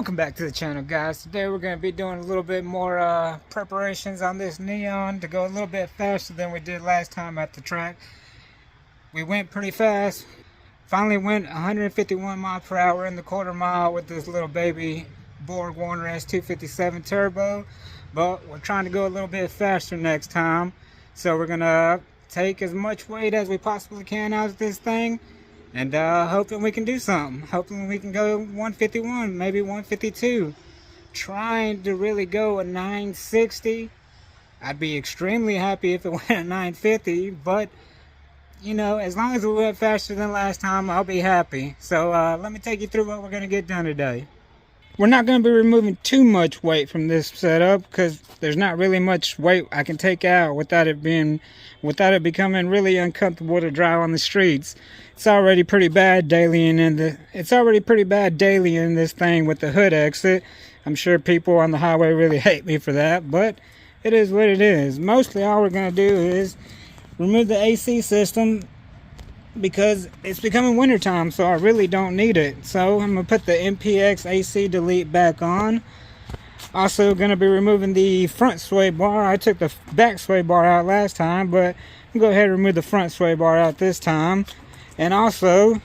Welcome back to the channel, guys. Today we're going to be doing a little bit more preparations on this Neon to go a little bit faster than we did last time at the track. We went pretty fast. Finally went 151 miles per hour in the quarter mile with this little baby Borg Warner S257 turbo, but we're trying to go a little bit faster next time. So we're going to take as much weight as we possibly can out of this thing, and hoping we can do something. Hoping we can go 151, maybe 152. Trying to really go a 960. I'd be extremely happy if it went a 950, but you know, as long as we went faster than last time, I'll be happy. So let me take you through what we're going to get done today. We're not going to be removing too much weight from this setup because there's not really much weight I can take out without it becoming really uncomfortable to drive on the streets. It's already pretty bad dailying in this thing with the hood exit. I'm sure people on the highway really hate me for that, but it is what it is. Mostly all we're going to do is remove the AC system because it's becoming wintertime, so I really don't need it. So I'm going to put the MPX AC delete back on. Also going to be removing the front sway bar. I took the back sway bar out last time, but I'm going to go ahead and remove the front sway bar out this time. And also,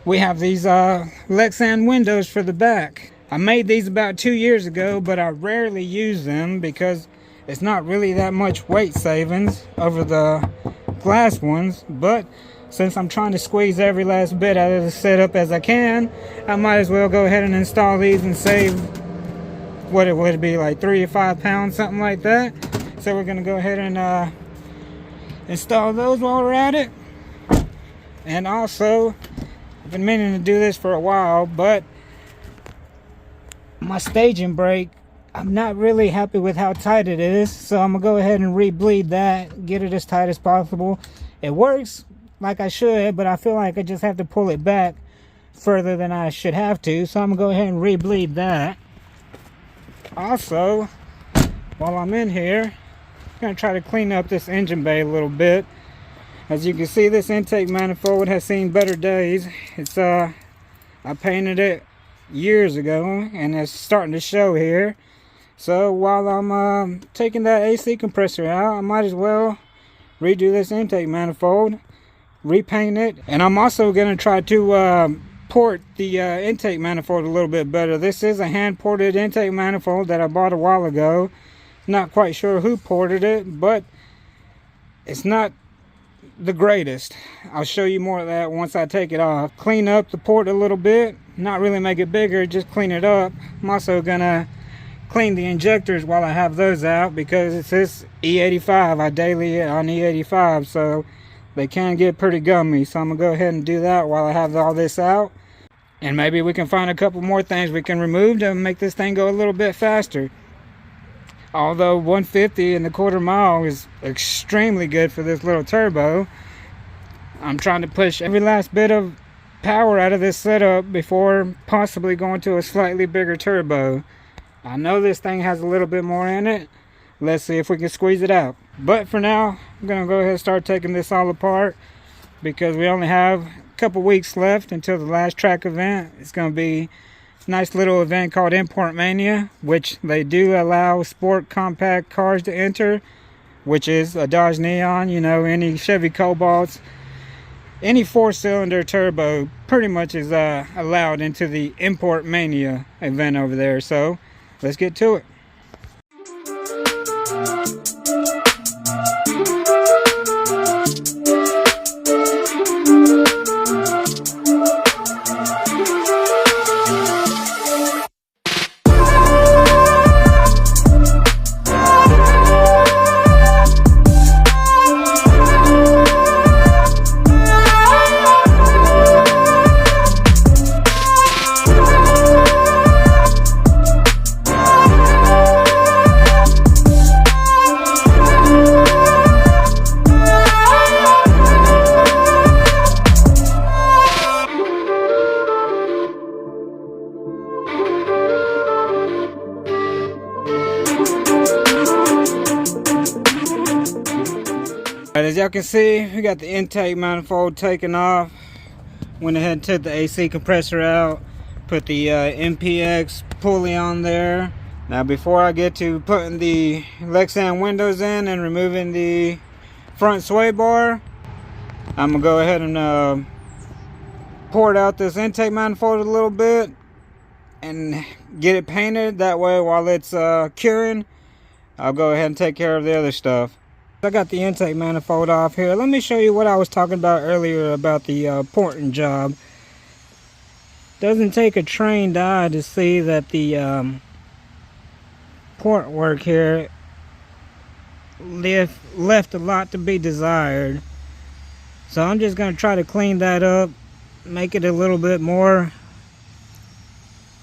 we have these Lexan windows for the back. I made these about 2 years ago, but I rarely use them because it's not really that much weight savings over the glass ones. But since I'm trying to squeeze every last bit out of the setup as I can, I might as well go ahead and install these and save what it would be, like 3 or 5 pounds, something like that. So we're gonna go ahead and install those while we're at it. And also, I've been meaning to do this for a while, but my staging brake, I'm not really happy with how tight it is, so I'm gonna go ahead and re-bleed that, get it as tight as possible. It works like I should, but I feel like I just have to pull it back further than I should have to, so I'm gonna go ahead and re-bleed that. Also, while I'm in here, I'm gonna try to clean up this engine bay a little bit. As you can see, this intake manifold has seen better days. It's I painted it years ago and it's starting to show here. So while I'm taking that AC compressor out, I might as well redo this intake manifold, repaint it. And I'm also going to try to port the intake manifold a little bit better. This is a hand ported intake manifold that I bought a while ago. Not quite sure who ported it, but it's not the greatest. I'll show you more of that once I take it off. Clean up the port a little bit, not really make it bigger, just clean it up. I'm also gonna clean the injectors while I have those out because it's this E85. I daily it on E85, so they can get pretty gummy. So I'm gonna go ahead and do that while I have all this out, and maybe we can find a couple more things we can remove to make this thing go a little bit faster. Although 150 in the quarter mile is extremely good for this little turbo, I'm trying to push every last bit of power out of this setup before possibly going to a slightly bigger turbo. I know this thing has a little bit more in it. Let's see if we can squeeze it out. But for now, I'm going to go ahead and start taking this all apart because we only have a couple weeks left until the last track event. It's going to be nice little event called Import Mania, which they do allow sport compact cars to enter, which is a Dodge Neon, you know, any Chevy Cobalts, any 4-cylinder turbo pretty much is allowed into the Import Mania event over there. So let's get to it. As y'all can see, we got the intake manifold taken off. Went ahead and took the AC compressor out, put the MPX pulley on there. Now before I get to putting the Lexan windows in and removing the front sway bar, I'm gonna go ahead and pour out this intake manifold a little bit and get it painted. That way while it's curing, I'll go ahead and take care of the other stuff. I got the intake manifold off here. Let me show you what I was talking about earlier about the porting job. Doesn't take a trained eye to see that the port work here left a lot to be desired. So I'm just going to try to clean that up, make it a little bit more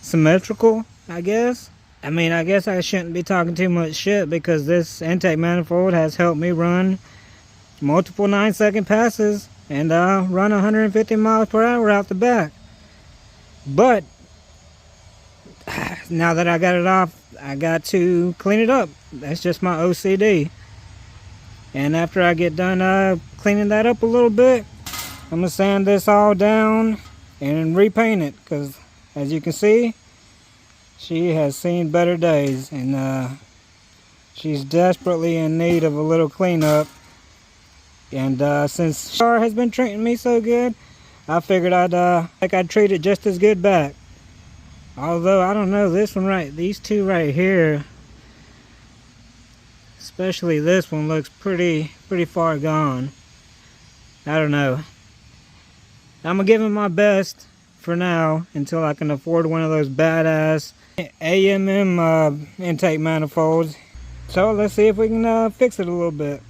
symmetrical, I guess. I mean, I guess I shouldn't be talking too much shit because this intake manifold has helped me run multiple 9-second passes and run 150 miles per hour out the back. But now that I got it off, I got to clean it up. That's just my OCD. And after I get done cleaning that up a little bit, I'm gonna sand this all down and repaint it, because as you can see, she has seen better days, and she's desperately in need of a little cleanup. And since Char has been treating me so good, I figured I'd treat it just as good back. Although I don't know, these two right here, especially this one, looks pretty far gone. I don't know. I'm gonna give it my best for now until I can afford one of those badass AMM intake manifolds. So let's see if we can fix it a little bit.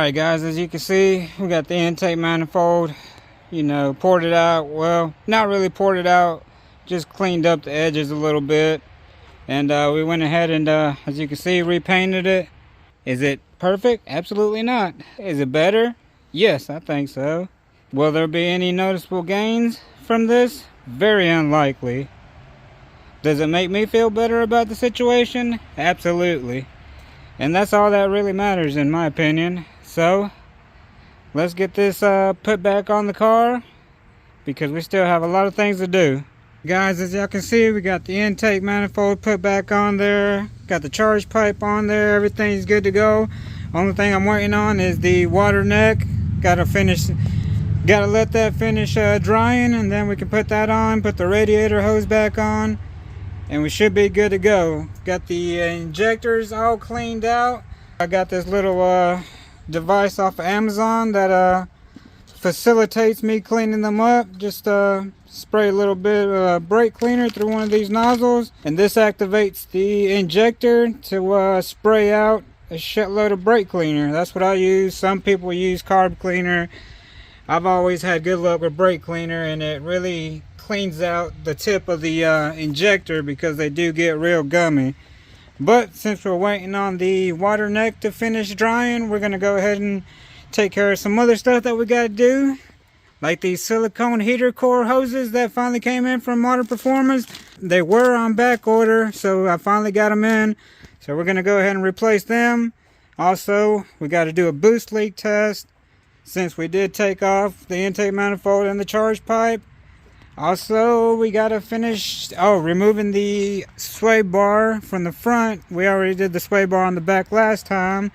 Alright guys, as you can see, we got the intake manifold, poured it out. Well, not really poured it out, just cleaned up the edges a little bit. And we went ahead and, as you can see, repainted it. Is it perfect? Absolutely not. Is it better? Yes, I think so. Will there be any noticeable gains from this? Very unlikely. Does it make me feel better about the situation? Absolutely. And that's all that really matters in my opinion. So, let's get this put back on the car, because we still have a lot of things to do. Guys, as y'all can see, we got the intake manifold put back on there. Got the charge pipe on there. Everything's good to go. Only thing I'm waiting on is the water neck. Gotta let that finish drying, and then we can put that on, put the radiator hose back on, and we should be good to go. Got the injectors all cleaned out. I got this little device off of Amazon that facilitates me cleaning them up. Just spray a little bit of brake cleaner through one of these nozzles, and this activates the injector to spray out a shitload of brake cleaner. That's what I use. Some people use carb cleaner. I've always had good luck with brake cleaner, and it really cleans out the tip of the injector, because they do get real gummy. But since we're waiting on the water neck to finish drying, we're gonna go ahead and take care of some other stuff that we gotta do, like these silicone heater core hoses that finally came in from Modern Performance. They were on back order, so I finally got them in. So we're gonna go ahead and replace them. Also, we got to do a boost leak test, since we did take off the intake manifold and the charge pipe. Also, we got to finish removing the sway bar from the front. We already did the sway bar on the back last time.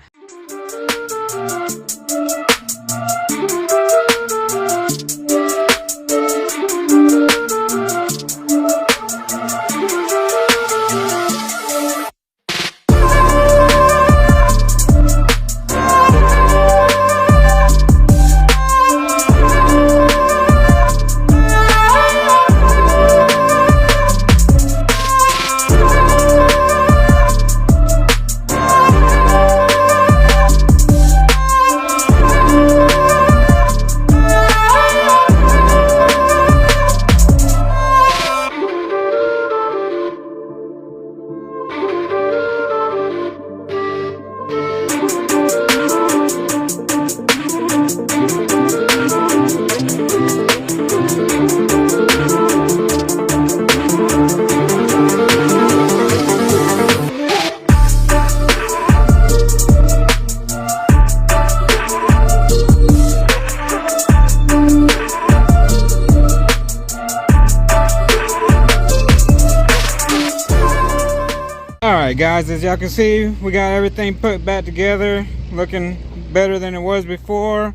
Alright guys, as y'all can see, we got everything put back together, looking better than it was before.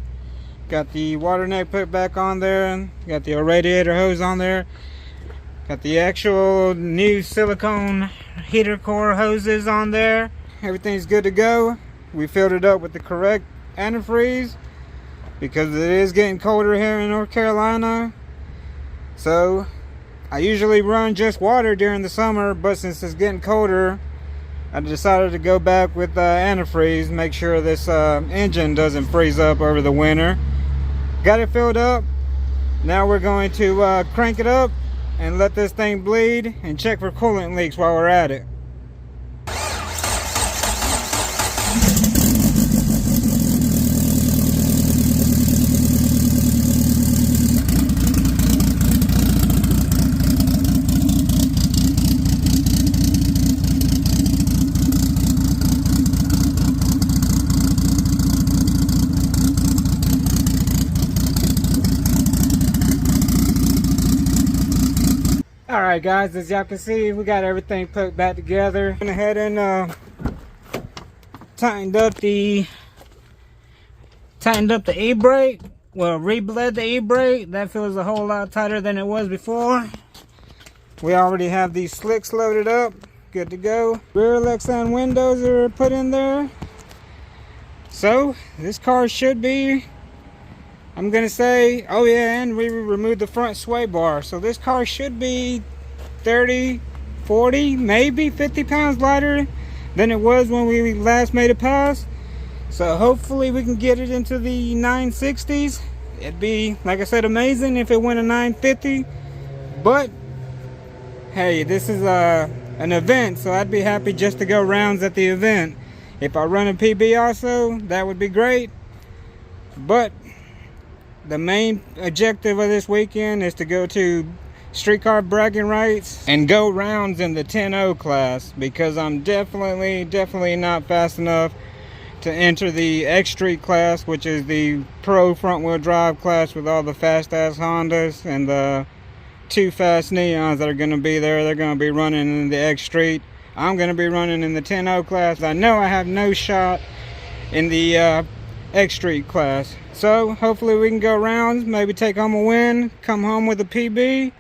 Got the water neck put back on there, got the radiator hose on there, got the actual new silicone heater core hoses on there. Everything's good to go. We filled it up with the correct antifreeze, because it is getting colder here in North Carolina. So I usually run just water during the summer, but since it's getting colder, I decided to go back with antifreeze, make sure this engine doesn't freeze up over the winter. Got it filled up. Now we're going to crank it up and let this thing bleed and check for coolant leaks while we're at it. Alright guys, as y'all can see, we got everything put back together. Went ahead and tightened up the e-brake. Well, re-bled the e-brake. That feels a whole lot tighter than it was before. We already have these slicks loaded up, good to go. Rear Lexan windows are put in there. So this car should be, I'm gonna say, oh yeah, and we removed the front sway bar. So this car should be 30, 40, maybe 50 pounds lighter than it was when we last made a pass. So hopefully we can get it into the 960s. It'd be, like I said, amazing if it went a 950. But hey, this is an event, so I'd be happy just to go rounds at the event. If I run a PB also, that would be great. But the main objective of this weekend is to go to streetcar bragging rights and go rounds in the 10-0 class, because I'm definitely not fast enough to enter the X Street class, which is the pro front wheel drive class with all the fast ass Hondas and the 2 fast Neons that are going to be there. They're going to be running in the X Street. I'm going to be running in the 10-0 class. I know I have no shot in the X Street class. So hopefully we can go rounds, maybe take home a win, come home with a PB.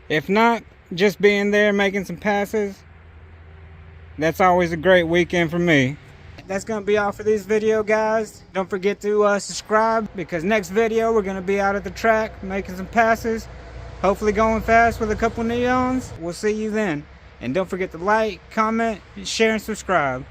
If not, just being there making some passes, that's always a great weekend for me. That's going to be all for this video, guys. Don't forget to subscribe, because next video we're going to be out at the track making some passes, hopefully going fast with a couple Neons. We'll see you then. And don't forget to like, comment, share, and subscribe.